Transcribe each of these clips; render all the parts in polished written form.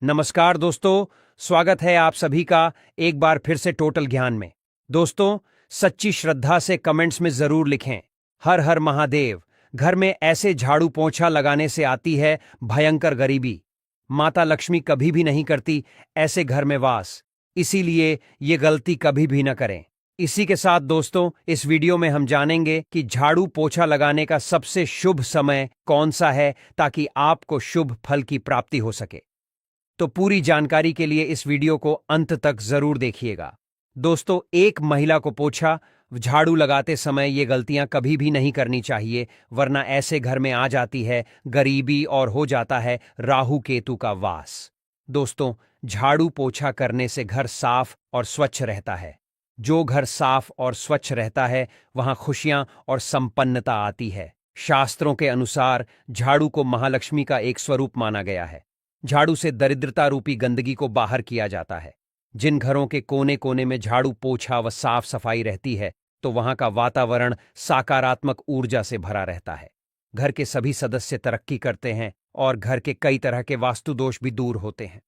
नमस्कार दोस्तों, स्वागत है आप सभी का एक बार फिर से टोटल ज्ञान में। दोस्तों, सच्ची श्रद्धा से कमेंट्स में जरूर लिखें, हर हर महादेव। घर में ऐसे झाड़ू पोंछा लगाने से आती है भयंकर गरीबी। माता लक्ष्मी कभी भी नहीं करती ऐसे घर में वास, इसीलिए ये गलती कभी भी न करें। इसी के साथ दोस्तों, इस वीडियो में हम जानेंगे कि झाड़ू पोछा लगाने का सबसे शुभ समय कौन सा है ताकि आपको शुभ फल की प्राप्ति हो सके। तो पूरी जानकारी के लिए इस वीडियो को अंत तक जरूर देखिएगा। दोस्तों, एक महिला को पोछा झाड़ू लगाते समय ये गलतियां कभी भी नहीं करनी चाहिए, वरना ऐसे घर में आ जाती है गरीबी और हो जाता है राहु केतु का वास। दोस्तों, झाड़ू पोछा करने से घर साफ और स्वच्छ रहता है। जो घर साफ और स्वच्छ रहता है वहां खुशियां और संपन्नता आती है। शास्त्रों के अनुसार झाड़ू को महालक्ष्मी का एक स्वरूप माना गया है। झाड़ू से दरिद्रता रूपी गंदगी को बाहर किया जाता है। जिन घरों के कोने कोने में झाड़ू पोछा व साफ सफाई रहती है तो वहां का वातावरण सकारात्मक ऊर्जा से भरा रहता है। घर के सभी सदस्य तरक्की करते हैं और घर के कई तरह के वास्तु दोष भी दूर होते हैं।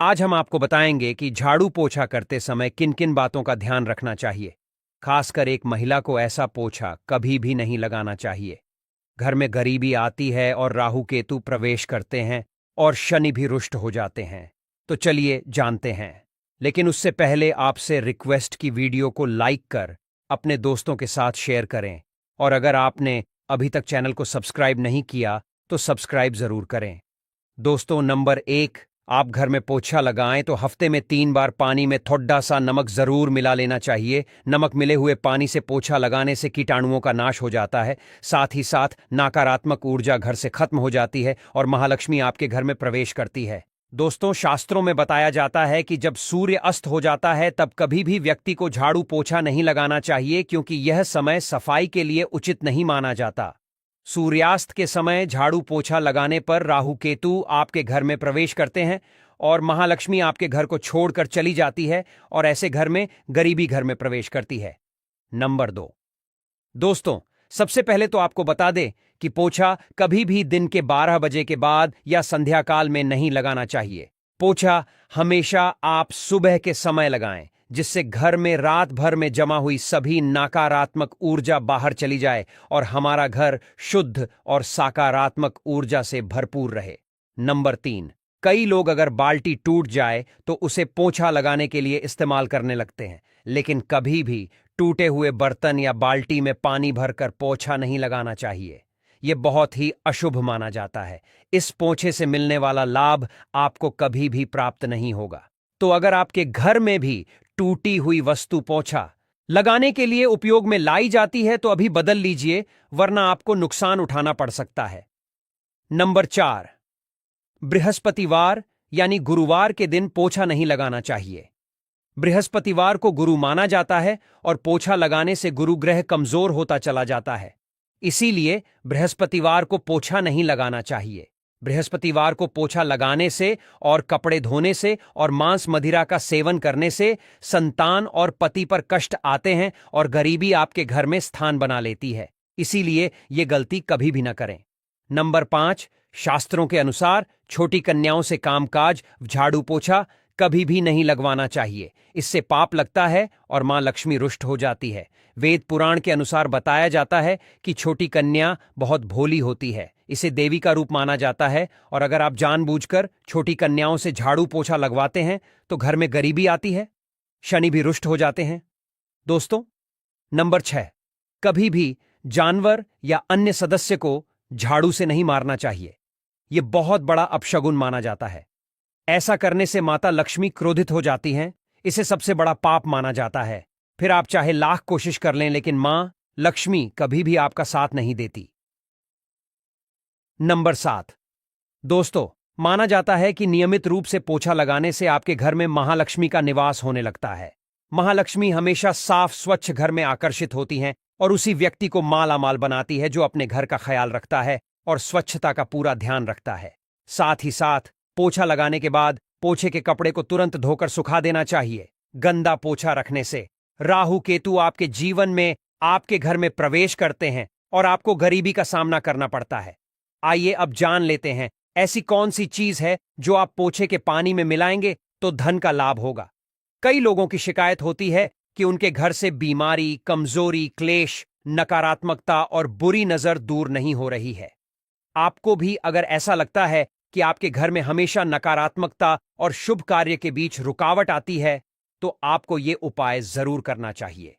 आज हम आपको बताएंगे कि झाड़ू पोछा करते समय किन किन बातों का ध्यान रखना चाहिए। खासकर एक महिला को ऐसा पोछा कभी भी नहीं लगाना चाहिए। घर में गरीबी आती है और राहु केतु प्रवेश करते हैं और शनि भी रुष्ट हो जाते हैं। तो चलिए जानते हैं, लेकिन उससे पहले आपसे रिक्वेस्ट की वीडियो को लाइक कर अपने दोस्तों के साथ शेयर करें, और अगर आपने अभी तक चैनल को सब्सक्राइब नहीं किया तो सब्सक्राइब जरूर करें। दोस्तों, नंबर 1, आप घर में पोछा लगाएं तो हफ्ते में 3 बार पानी में थोड़ा सा नमक जरूर मिला लेना चाहिए। नमक मिले हुए पानी से पोछा लगाने से कीटाणुओं का नाश हो जाता है। साथ ही साथ नकारात्मक ऊर्जा घर से खत्म हो जाती है और महालक्ष्मी आपके घर में प्रवेश करती है। दोस्तों, शास्त्रों में बताया जाता है कि जब सूर्य अस्त हो जाता है तब कभी भी व्यक्ति को झाड़ू पोछा नहीं लगाना चाहिए, क्योंकि यह समय सफाई के लिए उचित नहीं माना जाता। सूर्यास्त के समय झाड़ू पोछा लगाने पर राहु केतु आपके घर में प्रवेश करते हैं और महालक्ष्मी आपके घर को छोड़कर चली जाती है और ऐसे घर में गरीबी घर में प्रवेश करती है। नंबर 2, दोस्तों, सबसे पहले तो आपको बता दें कि पोछा कभी भी दिन के 12 बजे के बाद या संध्या काल में नहीं लगाना चाहिए। पोछा हमेशा आप सुबह के समय लगाएं, जिससे घर में रात भर में जमा हुई सभी नकारात्मक ऊर्जा बाहर चली जाए और हमारा घर शुद्ध और सकारात्मक ऊर्जा से भरपूर रहे। नंबर 3, कई लोग अगर बाल्टी टूट जाए तो उसे पोछा लगाने के लिए इस्तेमाल करने लगते हैं, लेकिन कभी भी टूटे हुए बर्तन या बाल्टी में पानी भरकर पोछा नहीं लगाना चाहिए। यह बहुत ही अशुभ माना जाता है। इस पोछे से मिलने वाला लाभ आपको कभी भी प्राप्त नहीं होगा। तो अगर आपके घर में भी टूटी हुई वस्तु पोछा लगाने के लिए उपयोग में लाई जाती है तो अभी बदल लीजिए, वरना आपको नुकसान उठाना पड़ सकता है। नंबर 4, बृहस्पतिवार यानी गुरुवार के दिन पोछा नहीं लगाना चाहिए। बृहस्पतिवार को गुरु माना जाता है और पोछा लगाने से गुरु ग्रह कमजोर होता चला जाता है। इसीलिए बृहस्पतिवार को पोछा नहीं लगाना चाहिए। बृहस्पतिवार को पोछा लगाने से और कपड़े धोने से और मांस मदिरा का सेवन करने से संतान और पति पर कष्ट आते हैं और गरीबी आपके घर में स्थान बना लेती है। इसीलिए ये गलती कभी भी न करें। नंबर 5, शास्त्रों के अनुसार छोटी कन्याओं से कामकाज झाड़ू पोछा कभी भी नहीं लगवाना चाहिए। इससे पाप लगता है और मां लक्ष्मी रुष्ट हो जाती है। वेद पुराण के अनुसार बताया जाता है कि छोटी कन्या बहुत भोली होती है, इसे देवी का रूप माना जाता है, और अगर आप जानबूझकर छोटी कन्याओं से झाड़ू पोछा लगवाते हैं तो घर में गरीबी आती है, शनि भी रुष्ट हो जाते हैं। दोस्तों, नंबर 6, कभी भी जानवर या अन्य सदस्य को झाड़ू से नहीं मारना चाहिए। यह बहुत बड़ा अपशगुन माना जाता है। ऐसा करने से माता लक्ष्मी क्रोधित हो जाती हैं। इसे सबसे बड़ा पाप माना जाता है। फिर आप चाहे लाख कोशिश कर लें, लेकिन मां लक्ष्मी कभी भी आपका साथ नहीं देती। नंबर 7, दोस्तों, माना जाता है कि नियमित रूप से पोछा लगाने से आपके घर में महालक्ष्मी का निवास होने लगता है। महालक्ष्मी हमेशा साफ स्वच्छ घर में आकर्षित होती हैं और उसी व्यक्ति को माला माल बनाती है जो अपने घर का ख्याल रखता है और स्वच्छता का पूरा ध्यान रखता है। साथ ही साथ पोछा लगाने के बाद पोछे के कपड़े को तुरंत धोकर सुखा देना चाहिए। गंदा पोछा रखने से राहु केतु आपके जीवन में आपके घर में प्रवेश करते हैं और आपको गरीबी का सामना करना पड़ता है। आइए अब जान लेते हैं ऐसी कौन सी चीज है जो आप पोछे के पानी में मिलाएंगे तो धन का लाभ होगा? कई लोगों की शिकायत होती है कि उनके घर से बीमारी, कमजोरी, क्लेश, नकारात्मकता और बुरी नजर दूर नहीं हो रही है। आपको भी अगर ऐसा लगता है कि आपके घर में हमेशा नकारात्मकता और शुभ कार्य के बीच रुकावट आती है, तो आपको यह उपाय जरूर करना चाहिए।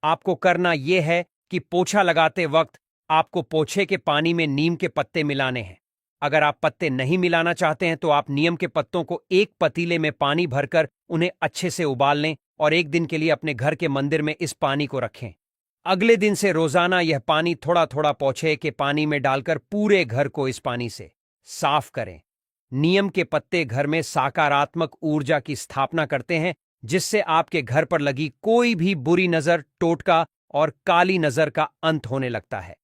आपको करना यह है कि पोछा लगाते वक्त आपको पोछे के पानी में नीम के पत्ते मिलाने हैं। अगर आप पत्ते नहीं मिलाना चाहते हैं तो आप नीम के पत्तों को एक पतीले में पानी भरकर उन्हें अच्छे से उबाल लें और एक दिन के लिए अपने घर के मंदिर में इस पानी को रखें। अगले दिन से रोजाना यह पानी थोड़ा थोड़ा पोछे के पानी में डालकर पूरे घर को इस पानी से साफ करें। नीम के पत्ते घर में सकारात्मक ऊर्जा की स्थापना करते हैं, जिससे आपके घर पर लगी कोई भी बुरी नजर, टोटका और काली नजर का अंत होने लगता है।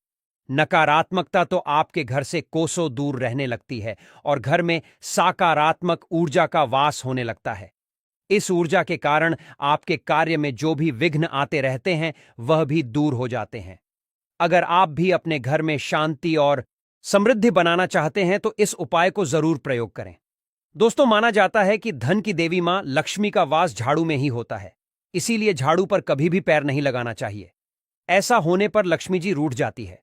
नकारात्मकता तो आपके घर से कोसों दूर रहने लगती है और घर में सकारात्मक ऊर्जा का वास होने लगता है। इस ऊर्जा के कारण आपके कार्य में जो भी विघ्न आते रहते हैं वह भी दूर हो जाते हैं। अगर आप भी अपने घर में शांति और समृद्धि बनाना चाहते हैं तो इस उपाय को जरूर प्रयोग करें। दोस्तों, माना जाता है कि धन की देवी मां लक्ष्मी का वास झाड़ू में ही होता है, इसीलिए झाड़ू पर कभी भी पैर नहीं लगाना चाहिए। ऐसा होने पर लक्ष्मी जी रूठ जाती है।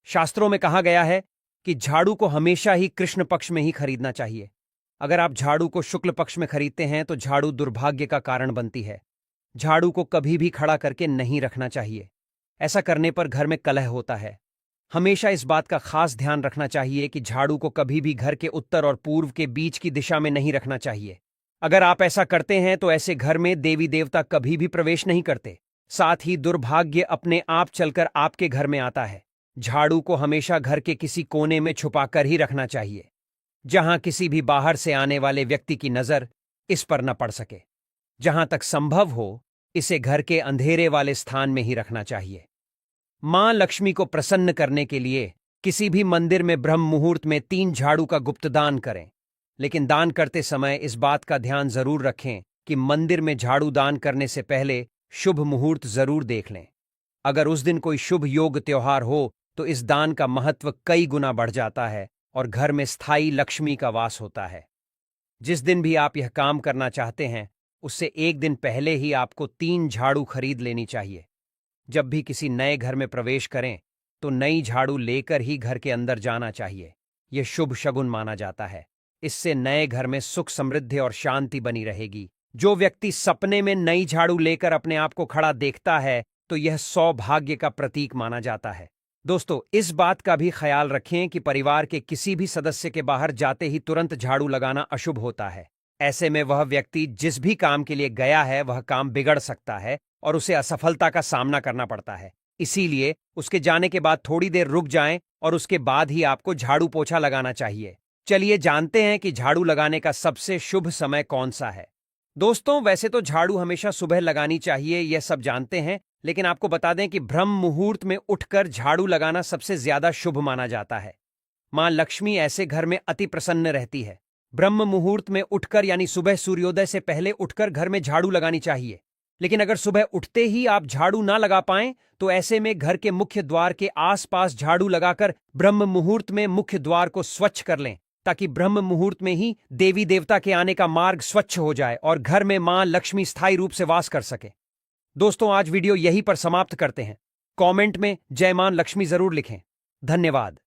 शास्त्रों में कहा गया है कि झाड़ू को हमेशा ही कृष्ण पक्ष में ही खरीदना चाहिए। अगर आप झाड़ू को शुक्ल पक्ष में खरीदते हैं तो झाड़ू दुर्भाग्य का कारण बनती है। झाड़ू को कभी भी खड़ा करके नहीं रखना चाहिए, ऐसा करने पर घर में कलह होता है। हमेशा इस बात का खास ध्यान रखना चाहिए कि झाड़ू को कभी भी घर के उत्तर और पूर्व के बीच की दिशा में नहीं रखना चाहिए। अगर आप ऐसा करते हैं तो ऐसे घर में देवी देवता कभी भी प्रवेश नहीं करते, साथ ही दुर्भाग्य अपने आप चलकर आपके घर में आता है। झाड़ू को हमेशा घर के किसी कोने में छुपाकर ही रखना चाहिए, जहां किसी भी बाहर से आने वाले व्यक्ति की नजर इस पर न पड़ सके। जहां तक संभव हो, इसे घर के अंधेरे वाले स्थान में ही रखना चाहिए। मां लक्ष्मी को प्रसन्न करने के लिए किसी भी मंदिर में ब्रह्म मुहूर्त में 3 झाड़ू का गुप्त दान करें, लेकिन दान करते समय इस बात का ध्यान जरूर रखें कि मंदिर में झाड़ू दान करने से पहले शुभ मुहूर्त जरूर देख लें। अगर उस दिन कोई शुभ योग त्योहार हो तो इस दान का महत्व कई गुना बढ़ जाता है और घर में स्थायी लक्ष्मी का वास होता है। जिस दिन भी आप यह काम करना चाहते हैं, उससे एक दिन पहले ही आपको 3 झाड़ू खरीद लेनी चाहिए। जब भी किसी नए घर में प्रवेश करें तो नई झाड़ू लेकर ही घर के अंदर जाना चाहिए। यह शुभ शगुन माना जाता है। इससे नए घर में सुख, समृद्धि और शांति बनी रहेगी। जो व्यक्ति सपने में नई झाड़ू लेकर अपने आप को खड़ा देखता है तो यह सौभाग्य का प्रतीक माना जाता है। दोस्तों, इस बात का भी ख्याल रखें कि परिवार के किसी भी सदस्य के बाहर जाते ही तुरंत झाड़ू लगाना अशुभ होता है। ऐसे में वह व्यक्ति जिस भी काम के लिए गया है वह काम बिगड़ सकता है और उसे असफलता का सामना करना पड़ता है। इसीलिए उसके जाने के बाद थोड़ी देर रुक जाएं और उसके बाद ही आपको झाड़ू पोछा लगाना चाहिए। चलिए जानते हैं कि झाड़ू लगाने का सबसे शुभ समय कौन सा है। दोस्तों, वैसे तो झाड़ू हमेशा सुबह लगानी चाहिए, यह सब जानते हैं, लेकिन आपको बता दें कि ब्रह्म मुहूर्त में उठकर झाड़ू लगाना सबसे ज्यादा शुभ माना जाता है। मां लक्ष्मी ऐसे घर में अति प्रसन्न रहती है। ब्रह्म मुहूर्त में उठकर यानी सुबह सूर्योदय से पहले उठकर घर में झाड़ू लगानी चाहिए। लेकिन अगर सुबह उठते ही आप झाड़ू ना लगा पाएं तो ऐसे में घर के मुख्य द्वार के आसपास झाड़ू लगाकर ब्रह्म मुहूर्त में मुख्य द्वार को स्वच्छ कर लें, ताकि ब्रह्म मुहूर्त में ही देवी देवता के आने का मार्ग स्वच्छ हो जाए और घर में मां लक्ष्मी स्थायी रूप से वास कर सके। दोस्तों, आज वीडियो यहीं पर समाप्त करते हैं। कमेंट में जय मां लक्ष्मी जरूर लिखें। धन्यवाद।